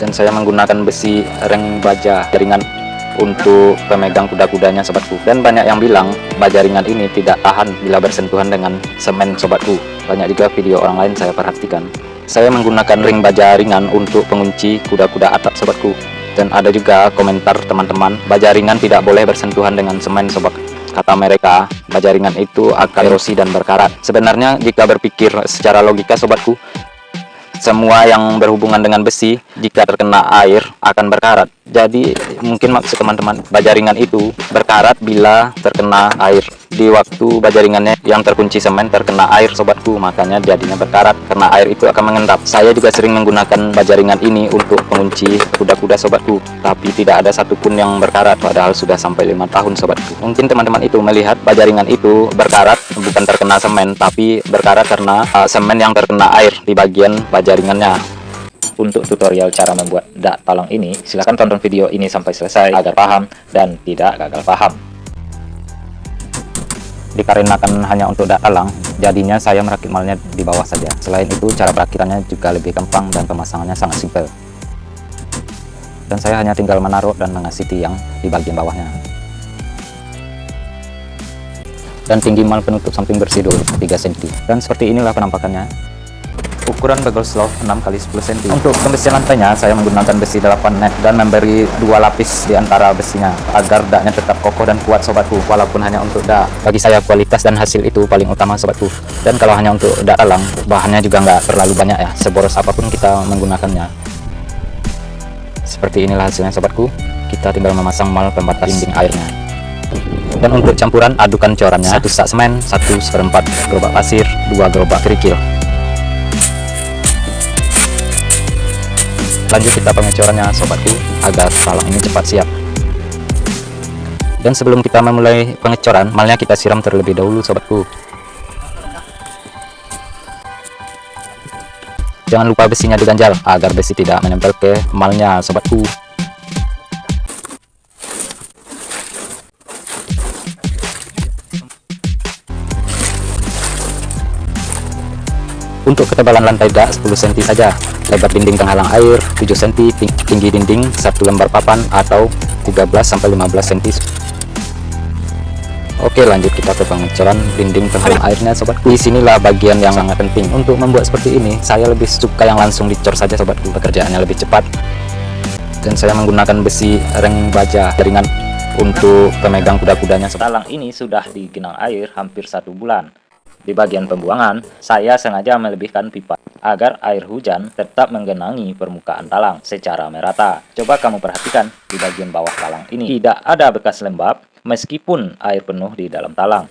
Dan saya menggunakan besi reng baja ringan untuk pemegang kuda-kudanya sobatku. Dan banyak yang bilang baja ringan ini tidak tahan bila bersentuhan dengan semen sobatku. Banyak juga video orang lain saya perhatikan. Saya menggunakan ring baja ringan untuk pengunci kuda-kuda atap sobatku. Dan ada juga komentar teman-teman, baja ringan tidak boleh bersentuhan dengan semen sobat. Kata mereka, baja ringan itu akan erosi dan berkarat. Sebenarnya jika berpikir secara logika sobatku, semua yang berhubungan dengan besi jika terkena air akan berkarat. Jadi mungkin maksud teman-teman, baja ringan itu berkarat bila terkena air. Di waktu baja ringannya yang terkunci semen terkena air sobatku, makanya jadinya berkarat karena air itu akan mengendap. Saya juga sering menggunakan baja ringan ini untuk pengunci kuda-kuda sobatku, tapi tidak ada satupun yang berkarat, padahal sudah sampai 5 tahun sobatku. Mungkin teman-teman itu melihat baja ringan itu berkarat bukan terkena semen, tapi berkarat karena semen yang terkena air di bagian baja ringannya. Untuk tutorial cara membuat dak talang ini, silahkan tonton video ini sampai selesai agar paham dan tidak gagal paham. Dikarenakan hanya untuk dak talang, jadinya saya merakit malnya di bawah saja. Selain itu, cara perakitannya juga lebih gampang dan pemasangannya sangat simpel. Dan saya hanya tinggal menaruh dan mengasih tiang di bagian bawahnya. Dan tinggi mal penutup samping bersidul 3 cm. Dan seperti inilah penampakannya. Ukuran bagel slope 6 x 10 cm. Untuk pembesian lantainya saya menggunakan besi 8 net dan memberi 2 lapis di antara besinya agar daknya tetap kokoh dan kuat sobatku, walaupun hanya untuk dak. Bagi saya kualitas dan hasil itu paling utama sobatku. Dan kalau hanya untuk dak talang, bahannya juga nggak terlalu banyak ya, seboros apapun kita menggunakannya. Seperti inilah hasilnya sobatku. Kita tinggal memasang mal pembatas dinding airnya. Dan untuk campuran, adukan corannya 1 sak semen, 1/4 gerobak pasir, 2 gerobak kerikil. Lanjut kita pengecorannya sobatku agar talang ini cepat siap. Dan sebelum kita memulai pengecoran, malnya kita siram terlebih dahulu sobatku. Jangan lupa besinya diganjal agar besi tidak menempel ke malnya sobatku. Untuk ketebalan lantai dak 10 cm saja, lebar dinding penghalang air 7 cm, tinggi dinding 1 lembar papan atau 13-15 cm. Oke, lanjut kita ke pengecoran dinding penghalang airnya sobatku. Di sinilah bagian yang sangat penting. Untuk membuat seperti ini, saya lebih suka yang langsung dicor saja sobatku, pekerjaannya lebih cepat. Dan saya menggunakan besi reng baja ringan untuk pemegang kuda-kudanya. Talang ini sudah digenang air hampir 1 bulan. Di bagian pembuangan, saya sengaja melebihkan pipa agar air hujan tetap menggenangi permukaan talang secara merata. Coba kamu perhatikan di bagian bawah talang ini, tidak ada bekas lembab meskipun air penuh di dalam talang.